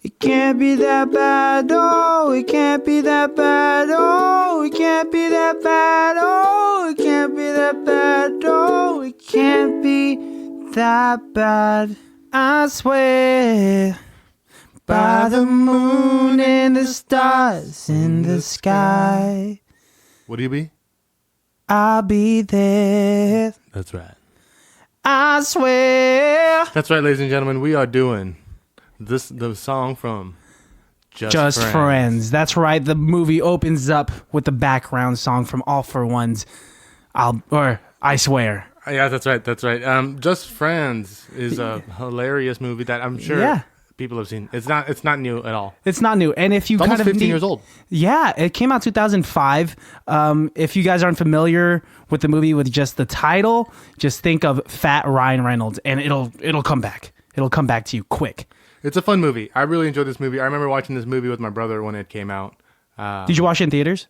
It can't be that bad, oh, it can't be that bad, oh, it can't be that bad, oh, it can't be that bad, oh, it can't be that bad, I swear. By the moon and the stars in the sky. What do you be? I'll be there. That's right. I swear. That's right, ladies and gentlemen. We are doing the song from Just Friends. That's right. The movie opens up with the background song from All for One's I Swear. Yeah, that's right. That's right. Just Friends is a hilarious movie that I'm sure people have seen. It's not new at all. It's not new. And if you it's kind almost of 15 years old. Yeah, it came out 2005. If you guys aren't familiar with the movie with just the title, just think of fat Ryan Reynolds and it'll come back. It'll come back to you quick. It's a fun movie. I really enjoyed this movie. I remember watching this movie with my brother when it came out. Did you watch it in theaters?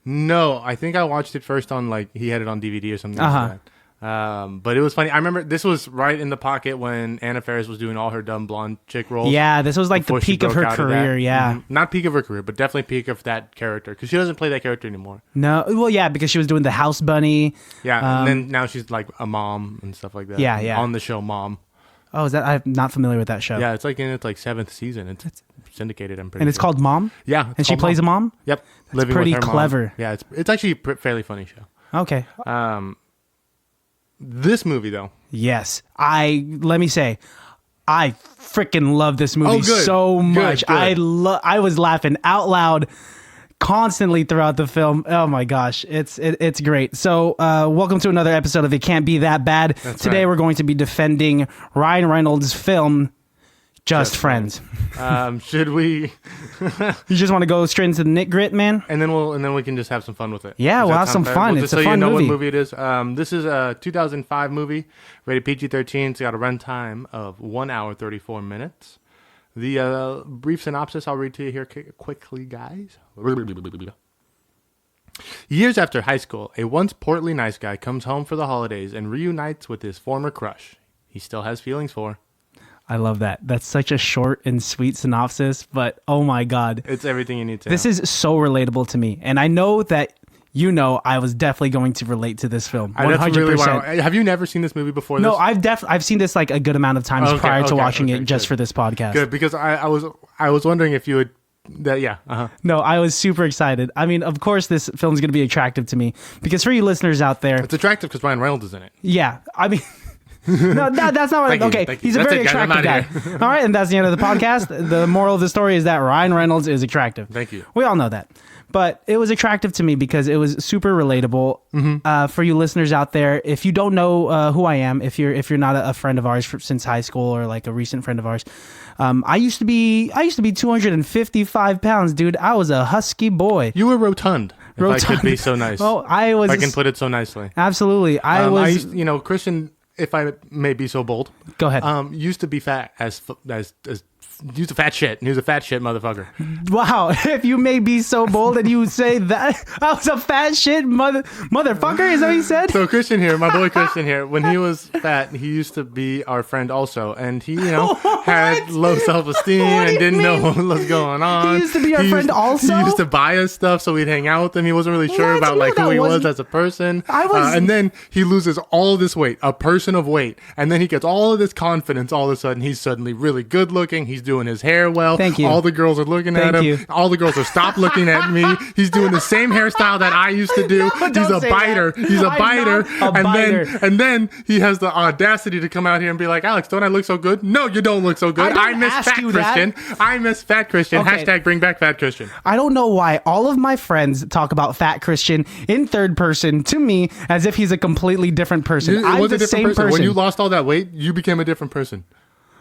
No, I think I watched it first on he had it on DVD or something like that. But it was funny. I remember this was right in the pocket when Anna Faris was doing all her dumb blonde chick roles. Yeah, this was like the peak of her career. Yeah, not peak of her career, but definitely peak of that character because she doesn't play that character anymore. No, well, yeah, because she was doing the house bunny. Yeah, and then now she's like a mom and stuff like that. Yeah, yeah. On the show Mom. Oh, is that? I'm not familiar with that show. Yeah, it's like in its seventh season. It's syndicated. I'm pretty. And it's called Mom. Yeah, and she plays a mom. Yep, that's living pretty with her clever. Mom. Yeah, it's actually a fairly funny show. Okay. This movie though. Yes, let me say, I freaking love this movie so much. Good. I was laughing out loud constantly throughout the film. Oh my gosh, it's great. So welcome to another episode of It Can't Be That Bad. Today we're going to be defending Ryan Reynolds' film Just Friends. Should we You just want to go straight into the nit grit, man? And then we can just have some fun with it. Yeah, we'll have some fun. It's a fun movie. What movie it is. This is a 2005 movie, rated PG-13. It's got a runtime of 1 hour 34 minutes. The brief synopsis I'll read to you here quickly, guys. Years after high school, a once portly nice guy comes home for the holidays and reunites with his former crush he still has feelings for. I love that. That's such a short and sweet synopsis, but oh my God. It's everything you need to know. This is so relatable to me. And I know that I was definitely going to relate to this film. 100%. Have you never seen this movie before? No, I've seen this like a good amount of times prior to watching it just for this podcast. Good, because I was wondering if you would. No, I was super excited. I mean, of course, this film is going to be attractive to me because for you listeners out there, it's attractive because Ryan Reynolds is in it. Yeah, I mean. No, that's not what. Okay, he's a very attractive guy. All right, and that's the end of the podcast. The moral of the story is that Ryan Reynolds is attractive. Thank you. We all know that. But it was attractive to me because it was super relatable. Mm-hmm. For you listeners out there, if you don't know who I am, if you're not a friend of ours since high school or like a recent friend of ours, I used to be 255 pounds, dude. I was a husky boy. You were rotund. If I could be so nice. Oh, I was. If I can put it so nicely. Absolutely, I was. Christian. If I may be so bold, go ahead. Used to be fat as used to fat shit. He was a fat shit motherfucker. Wow! If you may be so bold and you say that I was a fat shit motherfucker, is that what you said? So Christian here, my boy Christian here, when he was fat, he used to be our friend also, and he had low self-esteem and didn't know what was going on. He used to be our friend also. He used to buy us stuff, so we'd hang out with him. He wasn't really sure about who he was as a person. And then he loses all this weight, a person of weight, and then he gets all of this confidence. All of a sudden, he's suddenly really good looking. He's doing his hair well. Thank you. All the girls are looking at him. All the girls are stop looking at me. He's doing the same hairstyle that I used to do. He's a biter. He's a biter. And then he has the audacity to come out here and be like, Alex, don't I look so good? No, you don't look so good. I miss fat Christian. I miss fat Christian. Okay. Hashtag bring back fat Christian. I don't know why all of my friends talk about fat Christian in third person to me as if he's a completely different person. I'm the same person. When you lost all that weight, you became a different person.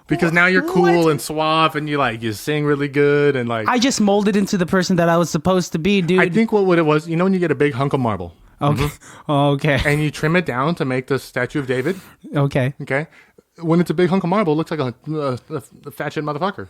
Because now you're cool and suave and you sing really good and like... I just molded into the person that I was supposed to be, dude. I think what it was, when you get a big hunk of marble. Okay. Mm-hmm. Okay. And you trim it down to make the Statue of David. Okay. Okay. when it's a big hunk of marble, it looks like a fat shit motherfucker.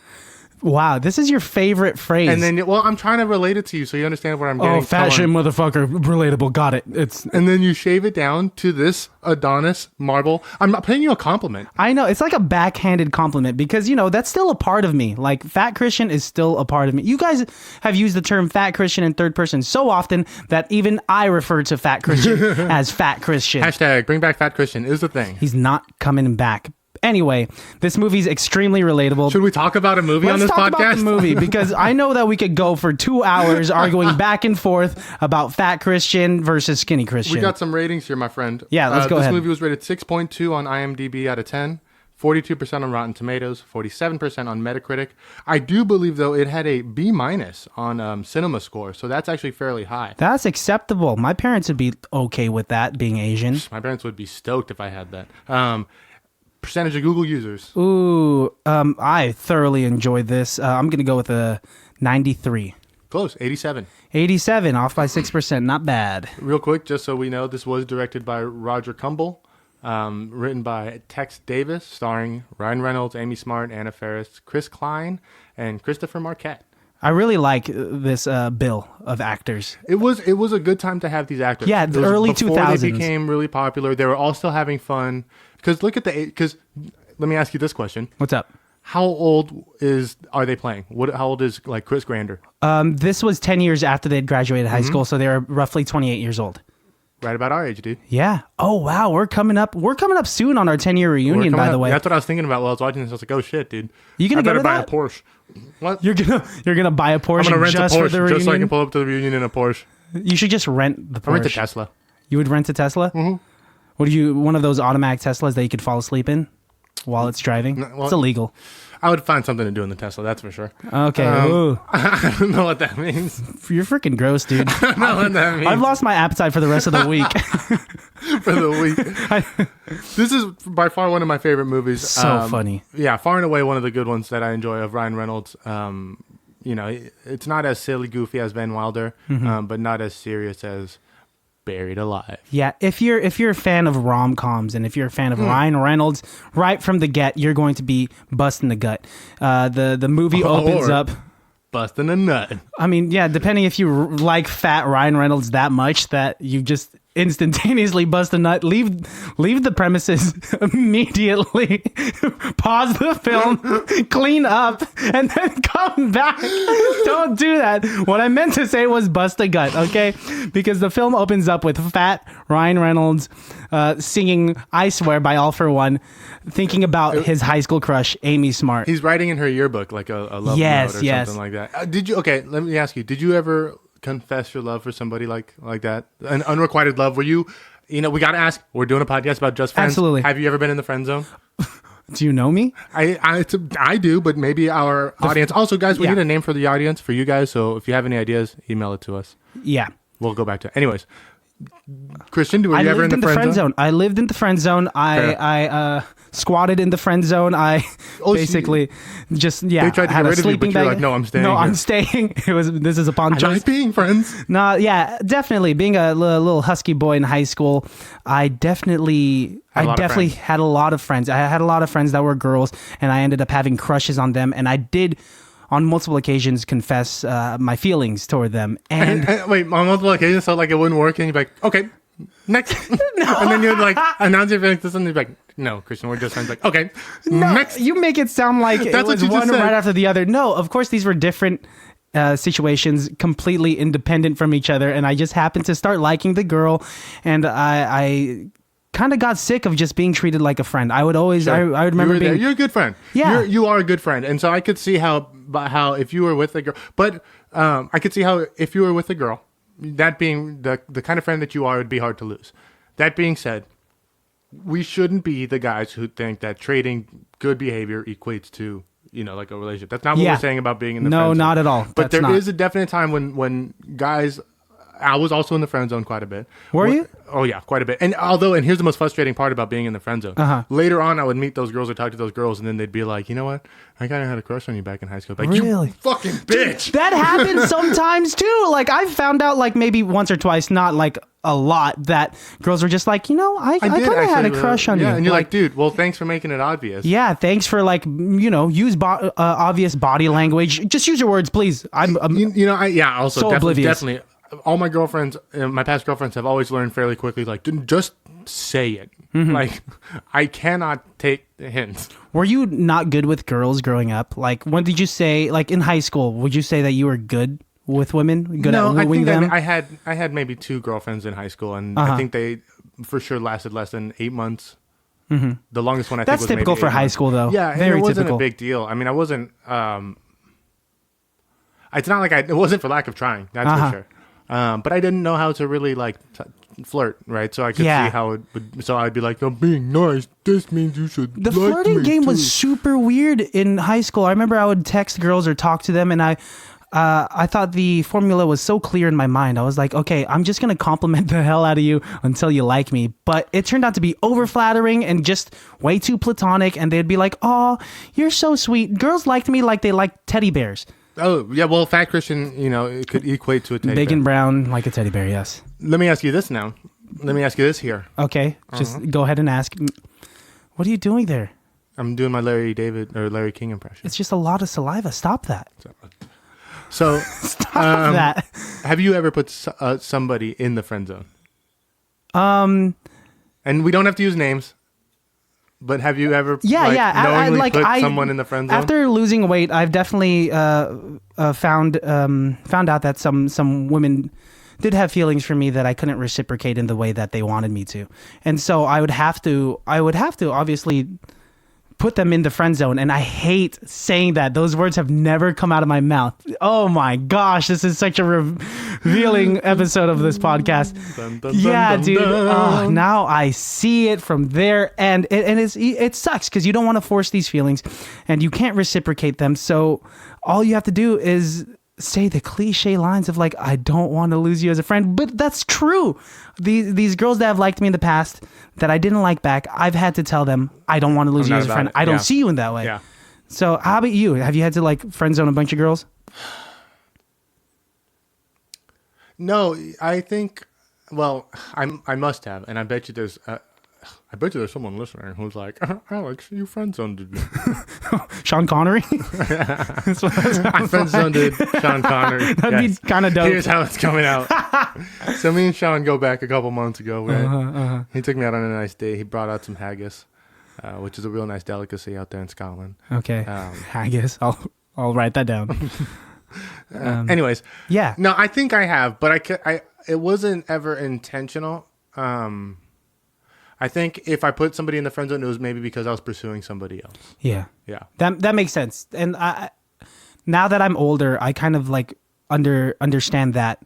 Wow, this is your favorite phrase. And then, well, I'm trying to relate it to you so you understand where I'm getting. Oh, fat shit motherfucker, relatable. Got it. And then you shave it down to this Adonis marble. I'm not paying you a compliment. I know, it's like a backhanded compliment because, that's still a part of me. Like, fat Christian is still a part of me. You guys have used the term fat Christian in third person so often that even I refer to fat Christian as fat Christian. Hashtag bring back fat Christian is the thing. He's not coming back. Anyway, this movie's extremely relatable. Should we talk about a movie on this podcast? Let's talk about the movie, because I know that we could go for 2 hours arguing back and forth about fat Christian versus skinny Christian. We got some ratings here, my friend. Yeah, let's go ahead. This movie was rated 6.2 on IMDb out of 10, 42% on Rotten Tomatoes, 47% on Metacritic. I do believe, though, it had a B- on Cinema Score, so that's actually fairly high. That's acceptable. My parents would be okay with that, being Asian. My parents would be stoked if I had that. Percentage of Google users. Ooh, I thoroughly enjoyed this. I'm going to go with a 93. Close, 87. 87, off by 6%. Not bad. Real quick, just so we know, this was directed by Roger Kumble, written by Tex Davis, starring Ryan Reynolds, Amy Smart, Anna Faris, Chris Klein, and Christopher Marquette. I really like this bill of actors. It was a good time to have these actors. Yeah, the early 2000s. Before they became really popular, they were all still having fun. Because let me ask you this question. What's up? How old are they playing? How old is like Chris Grander? This was 10 years after they'd graduated high school, so they were roughly 28 years old. Right about our age, dude. Yeah. Oh wow, we're coming up soon on our 10-year reunion. By the way, that's what I was thinking about while I was watching this. I was like, oh shit, dude. You gonna go to buy that? a Porsche? What? You're gonna buy a Porsche? I'm gonna rent just a Porsche for the reunion? just so I can pull up to the reunion in a Porsche. You should just rent the Porsche. I rent a Tesla. You would rent a Tesla? Mm-hmm. What one of those automatic Teslas that you could fall asleep in while it's driving? It's illegal. I would find something to do in the Tesla, that's for sure. Okay. I don't know what that means. You're freaking gross, dude. I don't know what that means. I've lost my appetite for the rest of the week. For the week. This is by far one of my favorite movies. So funny. Yeah, far and away one of the good ones that I enjoy of Ryan Reynolds. It's not as silly, goofy as Van Wilder, but not as serious as Buried Alive. Yeah, if you're a fan of rom-coms and if you're a fan of Ryan Reynolds, right from the get, you're going to be busting the gut. The movie opens up busting a nut. I mean, yeah, depending if you like fat Ryan Reynolds that much that you just instantaneously bust a nut, leave the premises immediately, pause the film, clean up, and then come back. Don't do that. What I meant to say was bust a gut, okay? Because the film opens up with fat Ryan Reynolds singing I Swear by All For One, thinking about his high school crush, Amy Smart. He's writing in her yearbook like a love note or something like that. Let me ask you, did you ever confess your love for somebody like that, an unrequited love? Were you we gotta ask, we're doing a podcast about just friends. Absolutely. Have you ever been in the friend zone? Do you know me? I do, but maybe our audience also. Guys, we need a name for the audience, for you guys, so if you have any ideas, email it to us. Yeah, we'll go back to it. Anyways, Christian, were you ever in the friend zone? I lived in the friend zone. I squatted in the friend zone. I basically just they tried to had get rid of you, but you're like, no, I'm staying. No, I'm staying. This is upon choice. I like being friends. No, yeah, definitely. Being a little husky boy in high school, I definitely had a lot of friends. I had a lot of friends that were girls, and I ended up having crushes on them. And I did, on multiple occasions, confess my feelings toward them. And wait, on multiple occasions, so like it wouldn't work, and you'd be like, okay, next. No. And then you'd like announce your feelings to somebody, you'd be like, no, Christian, we're just friends. Like, okay, next. You make it sound like it was one right after the other. No, of course, these were different situations, completely independent from each other. And I just happened to start liking the girl, and I kind of got sick of just being treated like a friend. I would always, I remember being... You're a good friend. Yeah. You are a good friend. And so I could see how if you were with a girl, but I could see how if you were with a girl, that being the kind of friend that you are, would be hard to lose. That being said, we shouldn't be the guys who think that trading good behavior equates to, like a relationship. That's not what we're saying about being in the friend zone. No, not at all. But there is a definite time when guys I was also in the friend zone quite a bit. Were you? Oh yeah, quite a bit. And here's the most frustrating part about being in the friend zone. Later on, I would meet those girls or talk to those girls, and then they'd be like, you know what? I kind of had a crush on you back in high school. Like, really? You fucking bitch. That happens sometimes too. Like I've found out like maybe once or twice, not like a lot, that girls were just like, I kind of had a crush on you. Yeah, and you're like, dude, well, thanks for making it obvious. Yeah, thanks for like, use obvious body language. Just use your words, please. Also so definitely. All my girlfriends, my past girlfriends, have always learned fairly quickly, like, just say it. Like, I cannot take the hints. Were you not good with girls growing up? Like, when did you say, like in high school, would you say that you were good with women? Good at wooing them? I had maybe 2 girlfriends in high school, and I think they for sure lasted less than 8 months. The longest one I think was maybe typical for high school, though. Yeah, very it wasn't typical. a big deal. I mean, I wasn't. It's not like it wasn't for lack of trying. That's for sure. But I didn't know how to really like flirt, right? So I could see how it would. So I'd be like, "I'm being nice. This means you should." The flirting game was super weird in high school. I remember I would text girls or talk to them, and I thought the formula was so clear in my mind. I was like, okay, I'm just gonna compliment the hell out of you until you like me. But it turned out to be over flattering and just way too platonic. And they'd be like, "Oh, you're so sweet." Girls liked me like they liked teddy bears. Oh, yeah, well, fat Christian, it could equate to a teddy bear. Big and brown like a teddy bear, yes. Let me ask you this now. Let me ask you this here. Okay, just go ahead and ask. What are you doing there? I'm doing my Larry King impression. It's just a lot of saliva. Stop that. So Stop that. Have you ever put somebody in the friend zone? And we don't have to use names. But have you ever knowingly put someone in the friend zone? After losing weight, I've definitely found out that some women did have feelings for me that I couldn't reciprocate in the way that they wanted me to. And so I would have to obviously put them in the friend zone. And I hate saying that. Those words have never come out of my mouth. Oh my gosh, this is such a revealing episode of this podcast. Dun, dun, yeah, dude. Oh, now I see it from there. And it sucks because you don't want to force these feelings and you can't reciprocate them. So all you have to do is say the cliche lines of like, I don't want to lose you as a friend. But that's true. These girls that have liked me in the past that I didn't like back, I've had to tell them, I don't want to lose you as a friend. I don't see you in that way. Yeah. So how about you? Have you had to like friend zone a bunch of girls? No, I think, well, I must have. And I bet you there's someone listening who's like, Alex, you friend zoned me. Sean Connery? I friend zoned Sean Connery. That'd be kind of dope. Here's how it's coming out. So me and Sean go back a couple months ago. Right? He took me out on a nice day. He brought out some haggis, which is a real nice delicacy out there in Scotland. Okay. Haggis. I'll write that down. Anyways. Yeah. No, I think I have, but it wasn't ever intentional. I think if I put somebody in the friend zone, it was maybe because I was pursuing somebody else. Yeah. Yeah. That makes sense. And now that I'm older, I kind of like understand that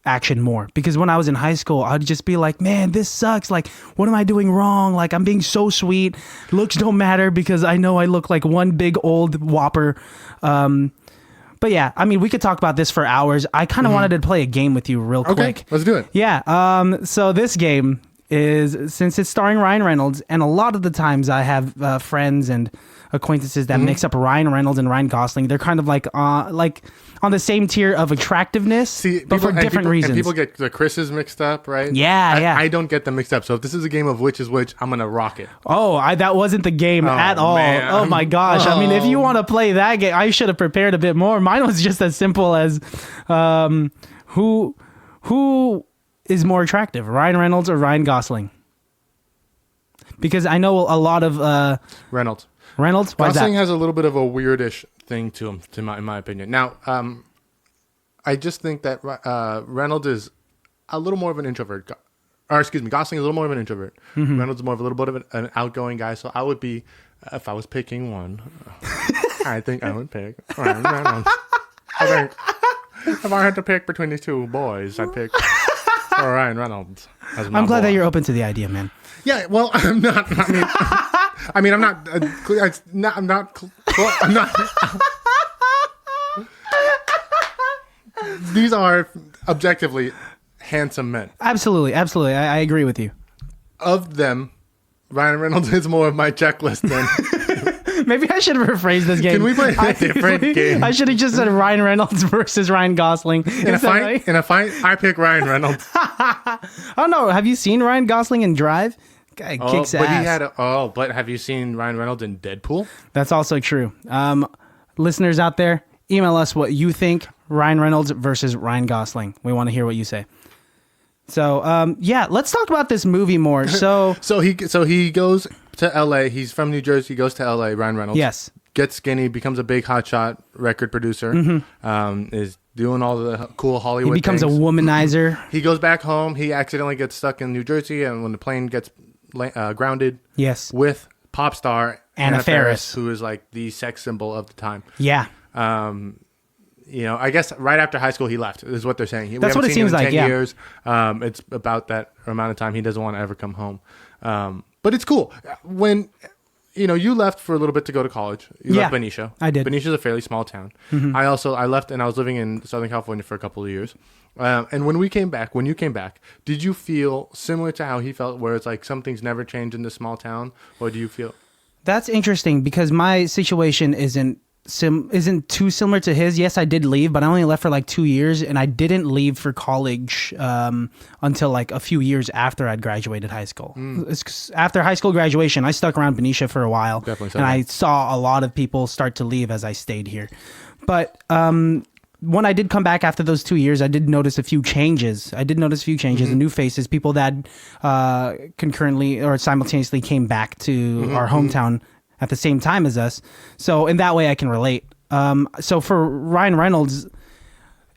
action more. Because when I was in high school, I'd just be like, man, this sucks. Like, what am I doing wrong? Like, I'm being so sweet. Looks don't matter because I know I look like one big old whopper. But yeah, I mean, we could talk about this for hours. I kind of wanted to play a game with you real quick. Okay, let's do it. Yeah. So this game is, since it's starring Ryan Reynolds, and a lot of the times I have friends and acquaintances that mix up Ryan Reynolds and Ryan Gosling. They're kind of like on the same tier of attractiveness, but for different reasons. And people get the Chris's mixed up, right? Yeah, I don't get them mixed up. So if this is a game of which is which, I'm going to rock it. Oh, that wasn't the game at all. Man. Oh my gosh. I mean, if you want to play that game, I should have prepared a bit more. Mine was just as simple as who is more attractive, Ryan Reynolds or Ryan Gosling? Because I know a lot of Reynolds. Why Gosling is that? has a little bit of a weirdish thing to him, in my opinion. Now, I just think that Reynolds is a little more of an introvert. Gosling is a little more of an introvert. Reynolds is more of a little bit of an outgoing guy. So I would be, if I was picking one, I think I would pick Ryan Reynolds. I think if I had to pick between these two boys, I'd pick Ryan Reynolds. I'm glad that you're open to the idea, man. Yeah, well, I'm not. I'm not. I'm not. These are objectively handsome men. Absolutely. I agree with you. Of them, Ryan Reynolds is more of my checklist than. Maybe I should rephrase this game. Can we play a different game? I should have just said Ryan Reynolds versus Ryan Gosling. In a fight, I pick Ryan Reynolds. Oh no! Have you seen Ryan Gosling in Drive? Guy kicks ass. But have you seen Ryan Reynolds in Deadpool? That's also true. Listeners out there, email us what you think. Ryan Reynolds versus Ryan Gosling. We want to hear what you say. So yeah, let's talk about this movie more. So he goes to L.A. He's from New Jersey. He goes to L.A. Ryan Reynolds. Yes. Gets skinny, becomes a big hotshot record producer. Is doing all the cool Hollywood. He becomes things. a womanizer. He goes back home. He accidentally gets stuck in New Jersey, and when the plane gets grounded, yes, with pop star Anna Faris, who is like the sex symbol of the time. Yeah. I guess right after high school he left is what they're saying. That's what it seems like. 10 years. It's about that amount of time he doesn't want to ever come home. But it's cool when you left for a little bit to go to college. You left Benicia. I did. Benicia's a fairly small town. I left and I was living in Southern California for a couple of years. And when you came back, did you feel similar to how he felt, where it's like some things never change in this small town, or do you feel? That's interesting because my situation isn't too similar to his. Yes, I did leave, but I only left for like 2 years, and I didn't leave for college until like a few years after I'd graduated high school. After high school graduation, I stuck around Benicia for a while, and I saw a lot of people start to leave as I stayed here. But when I did come back after those 2 years, I did notice a few changes. And new faces, people that concurrently or simultaneously came back to our hometown at the same time as us. So in that way I can relate. So for Ryan Reynolds,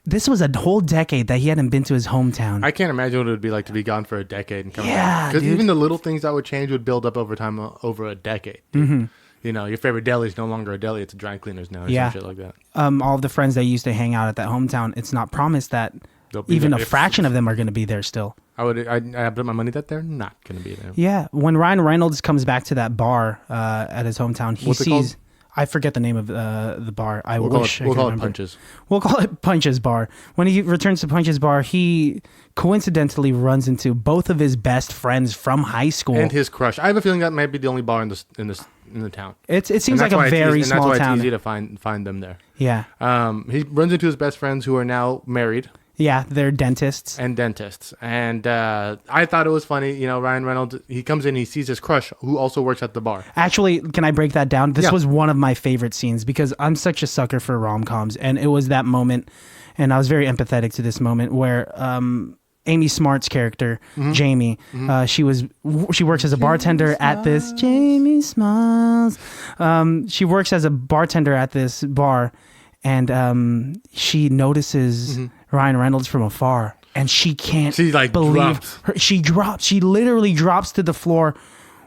this was a whole decade that he hadn't been to his hometown. I can't imagine what it would be like to be gone for a decade and come back. Yeah, because even the little things that would change would build up over time, over a decade. Your favorite deli is no longer a deli; it's a dry cleaners now. Or some shit like that. All of the friends that used to hang out at that hometown, it's not promised that even a fraction of them are going to be there still. I put my money that they're not going to be there. Yeah, when Ryan Reynolds comes back to that bar at his hometown, he sees. I forget the name of the bar. We'll call it Punches. We'll call it Punches Bar. When he returns to Punches Bar, he coincidentally runs into both of his best friends from high school and his crush. I have a feeling that might be the only bar in the town. It seems like a very small town. And that's why it's easy to find them there. Yeah. He runs into his best friends who are now married. Yeah, they're dentists. And I thought it was funny, Ryan Reynolds, he comes in, he sees his crush, who also works at the bar. Actually, can I break that down? This was one of my favorite scenes because I'm such a sucker for rom-coms. And it was that moment, and I was very empathetic to this moment, where Amy Smart's character, Jamie, she works as a bartender at this... Jamie Smiles. She works as a bartender at this bar, and she notices... Ryan Reynolds from afar, and she can't believe she drops. She literally drops to the floor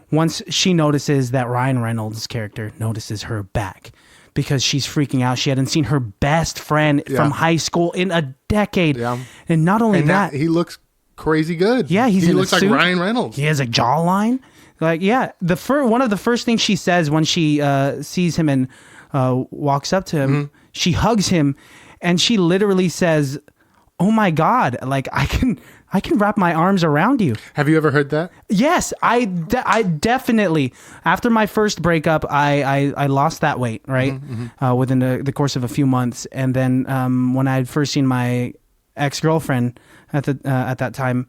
once she notices that Ryan Reynolds' character notices her back, because she's freaking out. She hadn't seen her best friend from high school in a decade, and not only that, he looks crazy good. Yeah, he looks like Ryan Reynolds. He has a jawline. One of the first things she says when she sees him and walks up to him, she hugs him, and she literally says, "Oh my God, like I can wrap my arms around you." Have you ever heard that? Yes, I definitely. After my first breakup, I lost that weight, right? Within the course of a few months. And then when I had first seen my ex-girlfriend at that time,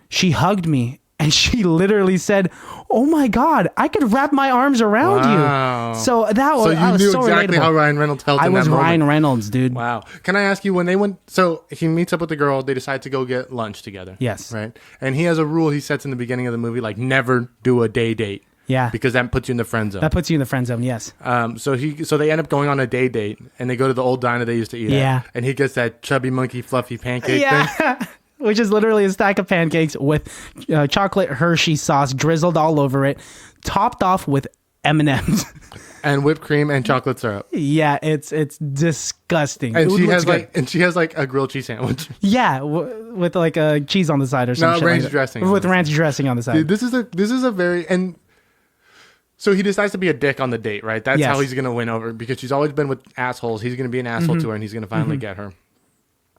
she hugged me. And she literally said, "Oh my God, I could wrap my arms around you." So that was you knew exactly relatable. how Ryan Reynolds felt. I was Ryan Reynolds, dude. Wow. Can I ask you, when they went? So he meets up with the girl. They decide to go get lunch together. Yes. Right. And he has a rule he sets in the beginning of the movie, like never do a day date. Yeah. Because that puts you in the friend zone. That puts you in the friend zone. Yes. So they end up going on a day date, and they go to the old diner they used to eat at. And he gets that chubby monkey fluffy pancake thing. Which is literally a stack of pancakes with chocolate Hershey sauce drizzled all over it, topped off with M&Ms. And whipped cream and chocolate syrup. Yeah, it's disgusting. And she has like a grilled cheese sandwich. Yeah, with like a cheese on the side or something. No, ranch dressing. With ranch dressing on the side. Dude, this is a very... And so he decides to be a dick on the date, right? That's how he's going to win over, because she's always been with assholes. He's going to be an asshole to her, and he's going to finally get her.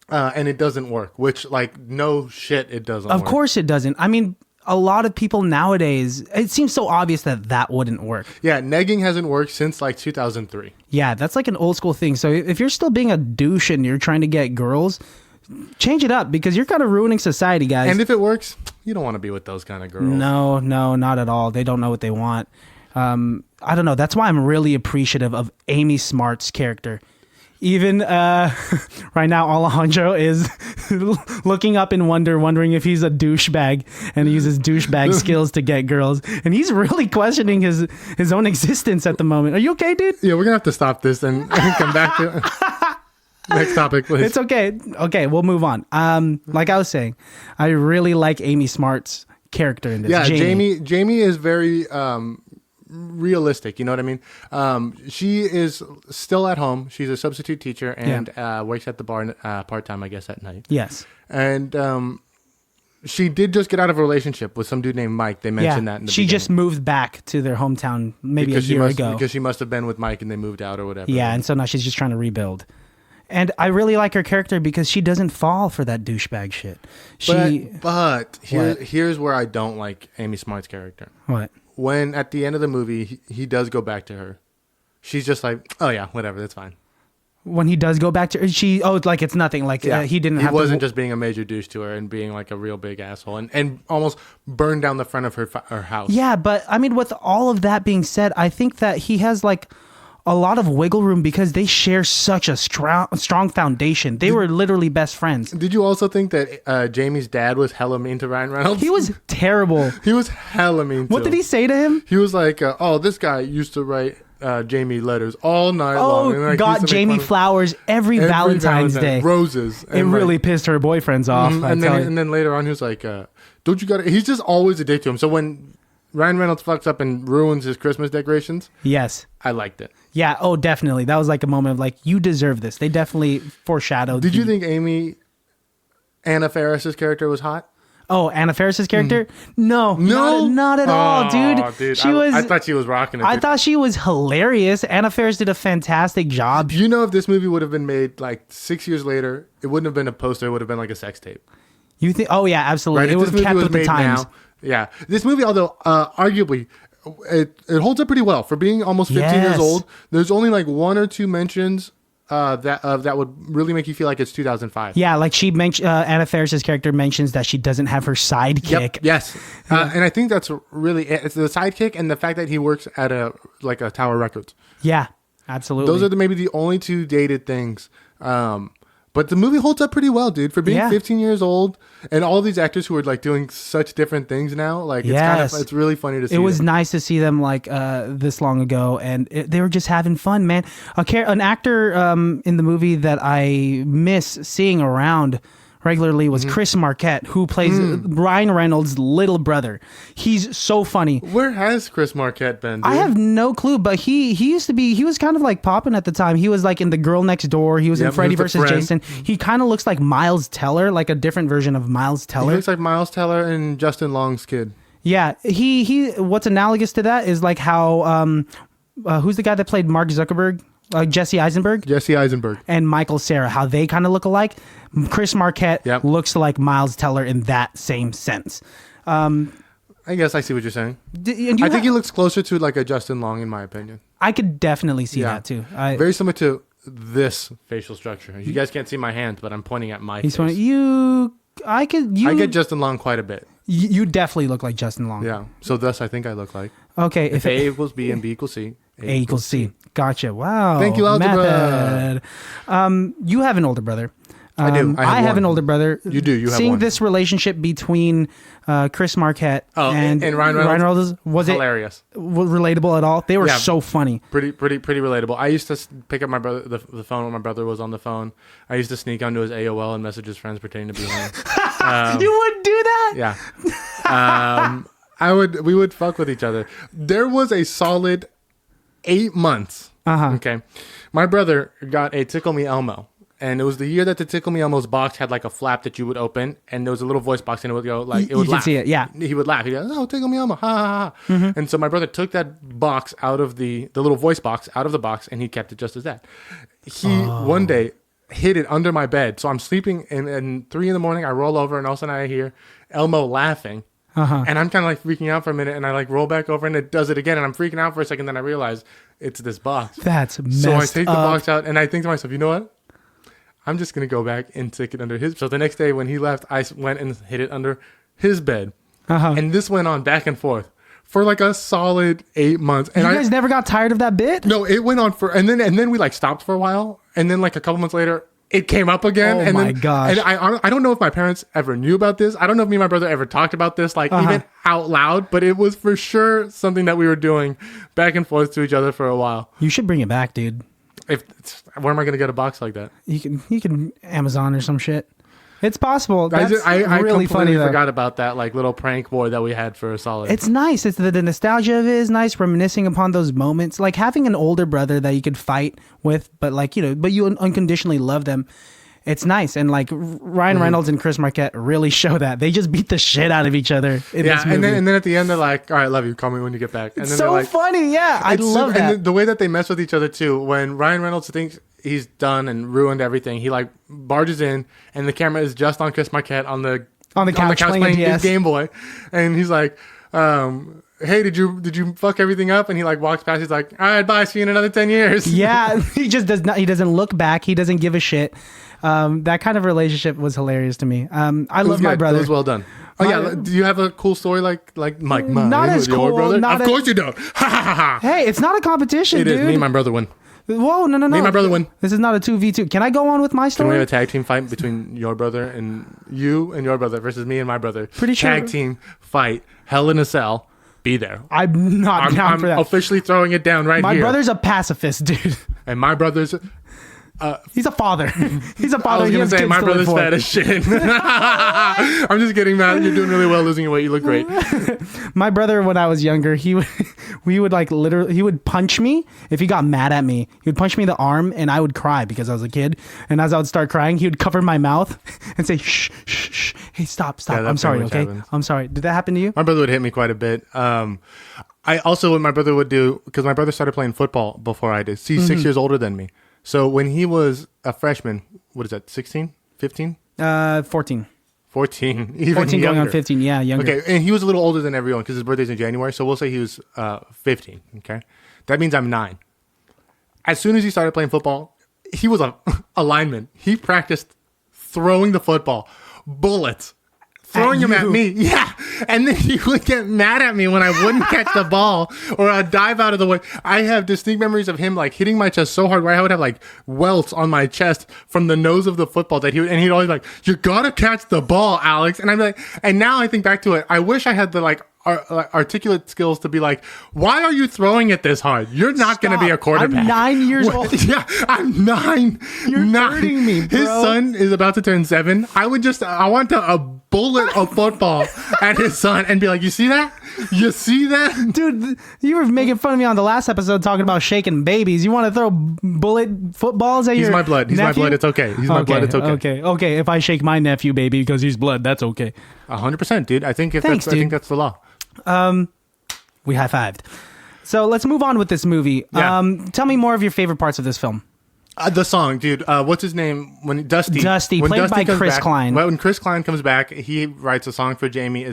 and it doesn't work. Which, like, no shit, it doesn't. Of course, it doesn't. I mean, a lot of people nowadays, it seems so obvious that wouldn't work. Yeah, negging hasn't worked since like 2003. Yeah, that's like an old school thing. So if you're still being a douche and you're trying to get girls, change it up because you're kind of ruining society, guys. And if it works, you don't want to be with those kind of girls. No, not at all. They don't know what they want. I don't know. That's why I'm really appreciative of Amy Smart's character. Even right now, Alejandro is looking up in wonder, wondering if he's a douchebag and he uses douchebag skills to get girls. And he's really questioning his own existence at the moment. Are you okay, dude? Yeah, we're going to have to stop this and come back to next topic, please. It's okay. Okay, we'll move on. Like I was saying, I really like Amy Smart's character in this. Yeah, Jamie is very realistic, you know what I mean? She is still at home. She's a substitute teacher and works at the bar part-time, I guess, at night. Yes. And she did just get out of a relationship with some dude named Mike. They mentioned that in the beginning. Just moved back to their hometown maybe a year ago. Because she must have been with Mike and they moved out or whatever. Yeah, and so now she's just trying to rebuild. And I really like her character because she doesn't fall for that douchebag shit. But here's where I don't like Amy Smart's character. What? When at the end of the movie, he does go back to her. She's just like, oh yeah, whatever, that's fine. When he does go back to her, like it's nothing. Like he didn't. He wasn't just being a major douche to her and being like a real big asshole and almost burned down the front of her house. Yeah, but I mean, with all of that being said, I think that he has like a lot of wiggle room because they share such a strong foundation. They were literally best friends. Did you also think that Jamie's dad was hella mean to Ryan Reynolds? He was terrible. He was hella mean to What did he say to him? He was like, oh, this guy used to write Jamie letters all night long. And, like, got Jamie flowers every Valentine's Day. Roses. It really pissed her boyfriends off. And then later on, he was like, don't you got it? He's just always a dick to him. So when Ryan Reynolds fucks up and ruins his Christmas decorations. Yes. I liked it. Yeah. Oh, definitely. That was like a moment of like, you deserve this. They definitely foreshadowed. Did you think Anna Faris's character was hot? Oh, Anna Faris's character? No, not at all, dude. I thought she was rocking it. I thought she was hilarious. Anna Faris did a fantastic job. You know, if this movie would have been made like 6 years later, it wouldn't have been a poster. It would have been like a sex tape. You think? Oh yeah, absolutely. Right? It would have kept with the times. Now, yeah, this movie, although arguably it holds up pretty well for being almost 15 years old. There's only like one or two mentions that would really make you feel like it's 2005. Yeah, like she mentioned, Anna Faris's character mentions that she doesn't have her sidekick. Yep, yes, and I think that's really it's the sidekick and the fact that he works at a Tower Records. Yeah, absolutely. Those are maybe the only two dated things. But the movie holds up pretty well, dude, for being 15 years old and all these actors who are like doing such different things now. Like, it's really funny to see. It was nice to see them like this long ago, and they were just having fun, man. An actor in the movie that I miss seeing around regularly was Chris Marquette, who plays Ryan Reynolds' little brother. He's so funny. Where has Chris Marquette been, dude? I have no clue, but he used to be, he was kind of like popping at the time. He was like in The Girl Next Door. He was in Freddy vs. Jason. He kind of looks like Miles Teller, like a different version of Miles Teller. He looks like Miles Teller and Justin Long's kid. Yeah, he what's analogous to that is like how, who's the guy that played Mark Zuckerberg? Jesse Eisenberg and Michael Cera, how they kind of look alike. Chris Marquette looks like Miles Teller in that same sense. I guess I see what you're saying. I think he looks closer to like a Justin Long, in my opinion. I could definitely see that too. Very similar to this facial structure. You guys can't see my hands, but I'm pointing at my face. I get Justin Long quite a bit. You definitely look like Justin Long. Yeah. So thus, I think I look like. Okay. If A equals B and B equals C. A equals C. Gotcha. Wow. Thank you, algebra. You have an older brother. I do. I have an older brother. You do. You have Seeing one. this relationship between Chris Marquette and Ryan Reynolds was hilarious. Relatable at all? They were so funny. Pretty relatable. I used to pick up my brother the phone when my brother was on the phone. I used to sneak onto his AOL and message his friends pretending to be him. You would do that? Yeah. We would fuck with each other. There was a solid 8 months. Okay. My brother got a Tickle Me Elmo. And it was the year that the Tickle Me Elmo's box had like a flap that you would open, and there was a little voice box, and it would go like it would laugh. You could see it, yeah. He would laugh. He'd go, "Oh, Tickle Me Elmo, ha ha ha!" And so my brother took that box out of the little voice box out of the box, and he kept it just as that. One day, hid it under my bed. So I'm sleeping, and 3 a.m, I roll over, and all of a sudden I hear Elmo laughing. And I'm kind of like freaking out for a minute, and I like roll back over, and it does it again, and I'm freaking out for a second. Then I realize it's this box. That's messed So I take the up. box out, and I think to myself, you know what? I'm just gonna go back and stick it under his. So the next day when he left, I went and hid it under his bed, and this went on back and forth for like a solid 8 months. And you guys never got tired of that bit? No, it went on and then we like stopped for a while, and then like a couple months later, it came up again. Oh my gosh. And I don't know if my parents ever knew about this. I don't know if me and my brother ever talked about this, like even out loud, but it was for sure something that we were doing back and forth to each other for a while. You should bring it back, dude. Where am I going to get a box like that? You can Amazon or some shit. It's possible. That's I really completely funny. forgot about that like little prank board that we had for a solid. It's nice. It's the nostalgia of it is nice. Reminiscing upon those moments, like having an older brother that you could fight with, but like but you unconditionally love them. It's nice, and like Ryan Reynolds and Chris Marquette really show that. They just beat the shit out of each other in this movie. and then at the end they're like, "All right, love you. Call me when you get back." And It's then so they're like, funny. Yeah, I love that. And the way that they mess with each other too. When Ryan Reynolds thinks he's done and ruined everything, he like barges in, and the camera is just on Chris Marquette on the couch playing DS. his Game Boy, and he's like, "Hey, did you fuck everything up?" And he like walks past. He's like, "All right, bye. See you in another 10 years." Yeah, he just does not. He doesn't look back. He doesn't give a shit. That kind of relationship was hilarious to me. I love my brother. It was well done. Oh yeah, do you have a cool story like Mike? Not as with your cool, brother? not Of course you don't. Ha ha ha ha. Hey, it's not a competition, It dude. is. Me and my brother win. Whoa, no. Me and my brother win. This is not a 2v2. Can I go on with my Can story? we have a tag team fight between your brother and you and your brother versus me and my brother? Pretty sure. Tag team fight. Hell in a Cell. Be there. I'm not down I'm for that. officially throwing it down right My here. brother's a pacifist, dude. And my brother's. He's a father. He's a I father. was He gonna has say kids my to live brother's for. fat as shit. I'm just kidding, man. You're doing really well losing your weight. You look great. My brother, when I was younger, we would like literally, he would punch me if he got mad at me. He would punch me in the arm, and I would cry because I was a kid. And as I would start crying, he would cover my mouth and say, "Shh, shh, shh. Hey, stop. Yeah, I'm sorry. pretty much Okay, happens. I'm sorry. Did that happen to you?" My brother would hit me quite a bit. I also, what my brother would do, because my brother started playing football before I did. He's 6 years older than me. So when he was a freshman, what is that, 16, 15? 14. 14, even 14 younger. going on 15. Yeah, younger. Okay, and he was a little older than everyone because his birthday's in January. So we'll say he was 15, okay? That means I'm 9. As soon as he started playing football, he was a lineman. He practiced throwing the football, bullets, throwing them at me. Yeah. And then he would get mad at me when I wouldn't catch the ball or I'd dive out of the way. I have distinct memories of him like hitting my chest so hard where I would have like welts on my chest from the nose of the football that he'd always like, "You gotta catch the ball, Alex." And I'm like, and now I think back to it, I wish I had the like articulate skills to be like, "Why are you throwing it this hard? You're not going to be a quarterback." I'm 9 years What? old. Yeah, I'm 9. You're 9. hurting me, bro. His son is about to turn 7. I want a bullet of football at his son and be like, "You see that? You see that?" Dude, you were making fun of me on the last episode talking about shaking babies. You want to throw bullet footballs at He's your my blood. He's my nephew? blood. It's okay. He's my blood. It's okay. Okay. If I shake my nephew, baby, because he's blood, that's okay. 100%, dude. I think Thanks, I think that's the law. We high-fived. So let's move on with this movie. Yeah. Tell me more of your favorite parts of this film. The song, dude. What's his name? When Dusty, Played by comes Chris back- Klein. When Chris Klein comes back, he writes a song for Jamie.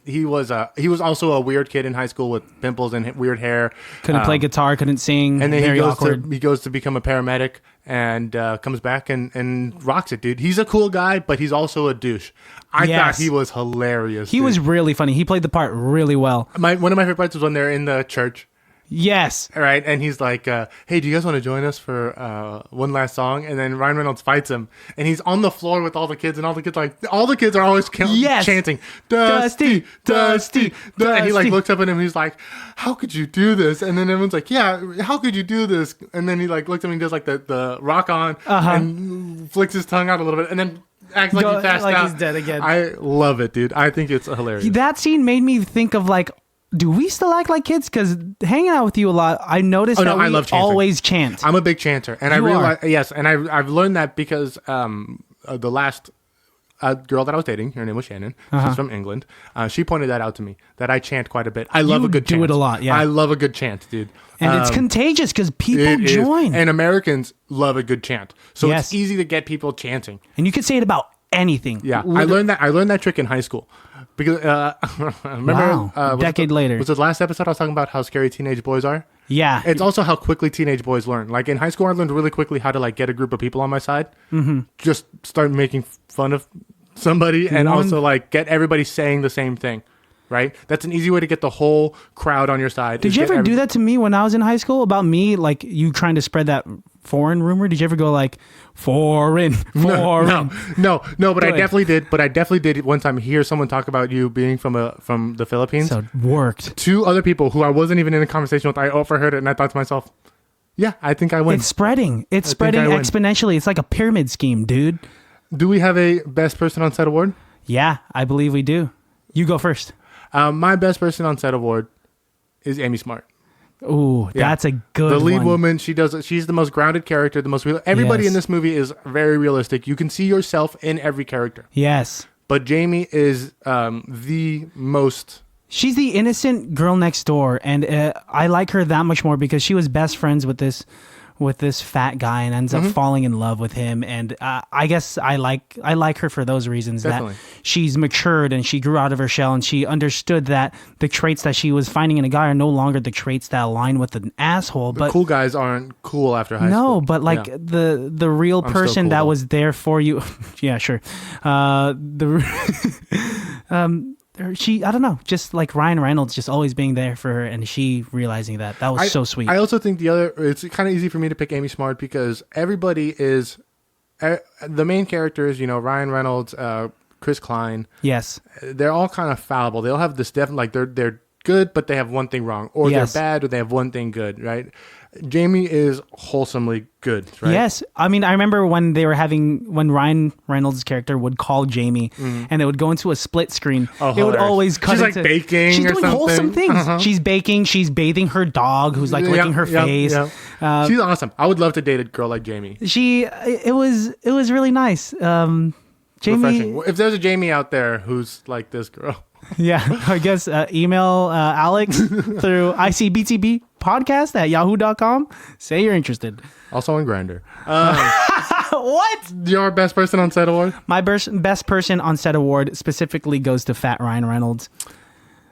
He was also a weird kid in high school with pimples and weird hair. Couldn't play guitar, couldn't sing. And then very he goes awkward. to become a paramedic and comes back and rocks it, dude. He's a cool guy, but he's also a douche. I Yes. thought he was hilarious. He dude. was really funny. He played the part really well. One of my favorite parts was when they're in the church. Yes. All right, and he's like, "Hey, do you guys want to join us for one last song?" And then Ryan Reynolds fights him, and he's on the floor with all the kids, and all the kids are always Yes. chanting, "Dusty, Dusty, Dusty." And he like Dusty. looks up at him, and he's like, "How could you do this?" And then everyone's like, "Yeah, how could you do this?" And then he like looks at him and does like the rock on and flicks his tongue out a little bit, and then acts like he passed like out. he's dead again. I love it, dude. I think it's hilarious. That scene made me think of like, do we still act like kids? Because hanging out with you a lot, I noticed that I we love chanting. always chant. I'm a big chanter, and I You realize are. yes, and I've learned that because the last a girl that I was dating. Her name was Shannon. She's from England. She pointed that out to me, that I chant quite a bit. I love a good chant. You do it a lot, yeah. I love a good chant, dude. And it's contagious because people join. And Americans love a good chant. So it's easy to get people chanting. And you can say it about anything. Yeah, I learned that trick in high school. Because remember, decade later. Was the last episode I was talking about how scary teenage boys are? Yeah. It's also how quickly teenage boys learn. Like in high school, I learned really quickly how to like get a group of people on my side. Mm-hmm. Just start making fun of somebody and also like get everybody saying the same thing. Right? That's an easy way to get the whole crowd on your side. Did you ever do that to me when I was in high school about me, like you trying to spread that foreign rumor? Did you ever go like foreign? No, but I definitely did. But I definitely did one time hear someone talk about you being from the Philippines. So it worked. 2 other people who I wasn't even in a conversation with, I overheard it and I thought to myself, yeah, I think I win. It's spreading. It's spreading exponentially. It's like a pyramid scheme, dude. Do we have a best person on set award? Yeah, I believe we do. You go first. My best person on set award is Amy Smart. Ooh, that's a good one. The lead woman, she's the most grounded character, the most real. Everybody in this movie is very realistic. You can see yourself in every character. Yes. But Jamie is the most... She's the innocent girl next door, and I like her that much more because she was best friends with this fat guy and ends up falling in love with him. And I guess I like her for those reasons. Definitely. That she's matured and she grew out of her shell and she understood that the traits that she was finding in a guy are no longer the traits that align with an asshole. But cool guys aren't cool after high school. No, but like the real person cool, that was there for you. Yeah, sure. I don't know, just like Ryan Reynolds just always being there for her and she realizing that was so sweet. I also think it's kind of easy for me to pick Amy Smart because everybody is, the main characters, Ryan Reynolds, Chris Klein. Yes. They're all kind of fallible. They all have this like they're good, but they have one thing wrong, or they're bad, or they have one thing good, right? Jamie is wholesomely good, right? Yes. I mean, I remember when Ryan Reynolds' character would call Jamie and it would go into a split screen. Oh, it would always cut She's into... like baking She's or doing something. Wholesome things. She's baking. She's bathing her dog who's like licking her face. Yeah. She's awesome. I would love to date a girl like Jamie. It was really nice. Jamie... Refreshing. If there's a Jamie out there who's like this girl... Yeah, I guess email Alex through icbtbpodcast@yahoo.com. Say you're interested. Also on Grindr. What? Your best person on set award? My best person on set award specifically goes to Fat Ryan Reynolds.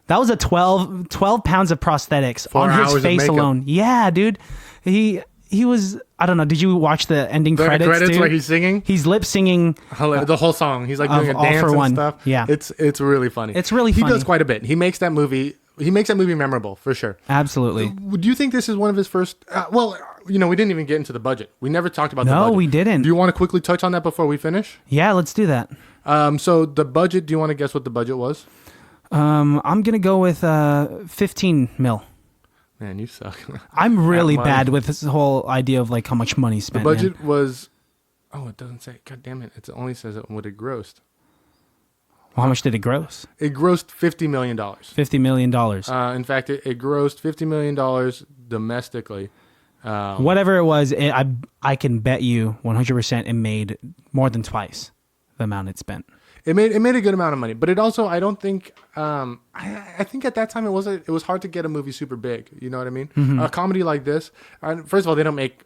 That was a 12 pounds of prosthetics on his face alone. Yeah, dude. He was, I don't know, did you watch the ending credits, dude? Where he's singing? He's lip singing. The whole song. He's like doing a dance and stuff. Yeah. It's really funny. It's really funny. He does quite a bit. He makes that movie memorable, for sure. Absolutely. Do you think this is one of his first, we didn't even get into the budget. We never talked about the budget. No, we didn't. Do you want to quickly touch on that before we finish? Yeah, let's do that. So the budget, do you want to guess what the budget was? I'm going to go with 15 mil. Man, you suck. I'm really bad with this whole idea of like how much money spent. The budget was... Oh, it doesn't say. God damn it. It only says what it grossed. Well, how much did it gross? It grossed $50 million. $50 million. In fact, it grossed $50 million domestically. Whatever it was, I can bet you 100% it made more than twice the amount it spent. It made a good amount of money, but it also, I don't think, I think at that time it was hard to get a movie super big. You know what I mean? Mm-hmm. A comedy like this, first of all, they don't make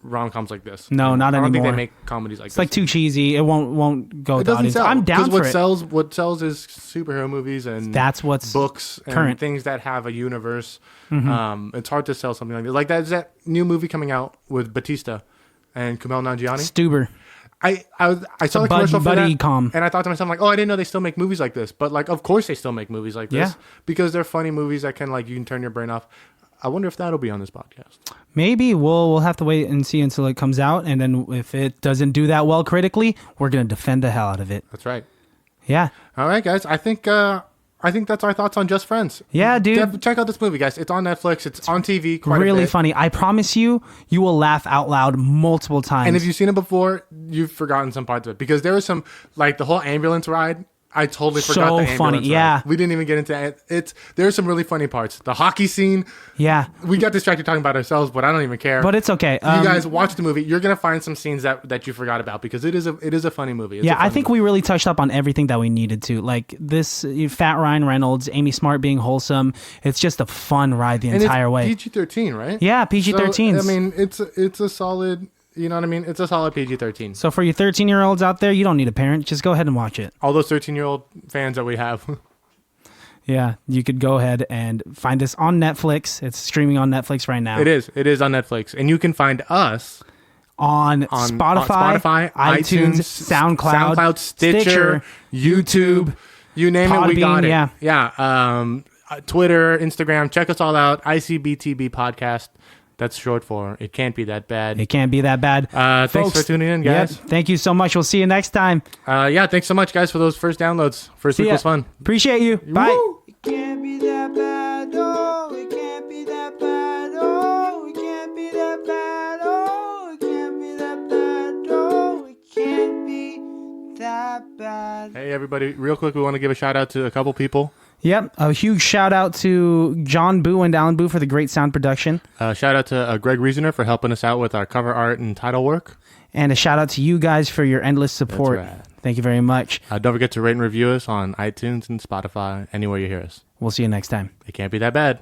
rom-coms like this. No, not anymore. I don't think they make comedies like this. It's like too cheesy. It won't go to the audience. Sell. I'm down for it. What sells is superhero movies and that's what's books and current. Things that have a universe. Mm-hmm. It's hard to sell something like this. Like there's that new movie coming out with Batista and Kumail Nanjiani. Stuber. I saw the commercial for that, and I thought to myself, like, oh, I didn't know they still make movies like this. But, like, of course they still make movies like this. Because they're funny movies that can, like, you can turn your brain off. I wonder if that'll be on this podcast. Maybe. We'll have to wait and see until it comes out. And then if it doesn't do that well critically, we're going to defend the hell out of it. That's right. Yeah. All right, guys. I think that's our thoughts on Just Friends. Yeah, dude. Check out this movie, guys. It's on Netflix. It's on TV. Quite really funny. I promise you will laugh out loud multiple times. And if you've seen it before, you've forgotten some parts of it. Because there was some, like, the whole ambulance ride I totally forgot So the ambulance funny, ride. yeah. We didn't even get into it. There's some really funny parts. The hockey scene. Yeah. We got distracted talking about ourselves, but I don't even care. But it's okay. You guys watch the movie. You're gonna find some scenes that you forgot about because it is a funny movie. It's I think we really touched up on everything that we needed to. Like this fat Ryan Reynolds, Amy Smart being wholesome. It's just a fun ride the entire way. PG-13, right? Yeah, PG-13. So, I mean, it's a solid. You know what I mean? It's a solid PG-13. So for you 13-year-olds out there, you don't need a parent. Just go ahead and watch it. All those 13-year-old fans that we have. Yeah, you could go ahead and find this on Netflix. It's streaming on Netflix right now. It is on Netflix. And you can find us on Spotify, iTunes, SoundCloud, Stitcher, YouTube. You name it, we got it. Yeah. Yeah. Twitter, Instagram. Check us all out. ICBTB Podcast. That's short for It Can't Be That Bad. It can't be that bad. Thanks for tuning in, guys. Yep, thank you so much. We'll see you next time. Thanks so much, guys, for those first downloads. First week was fun. Appreciate you. Bye. Woo! It can't be that bad, oh, it can't be that bad, oh, it can't be that bad, oh, it can't be that bad, oh, it can't be that bad. Hey, everybody. Real quick, we want to give a shout out to a couple people. Yep. A huge shout out to John Boo and Alan Boo for the great sound production. Shout out to Greg Reasoner for helping us out with our cover art and title work. And a shout out to you guys for your endless support. That's right. Thank you very much. Don't forget to rate and review us on iTunes and Spotify, anywhere you hear us. We'll see you next time. It can't be that bad.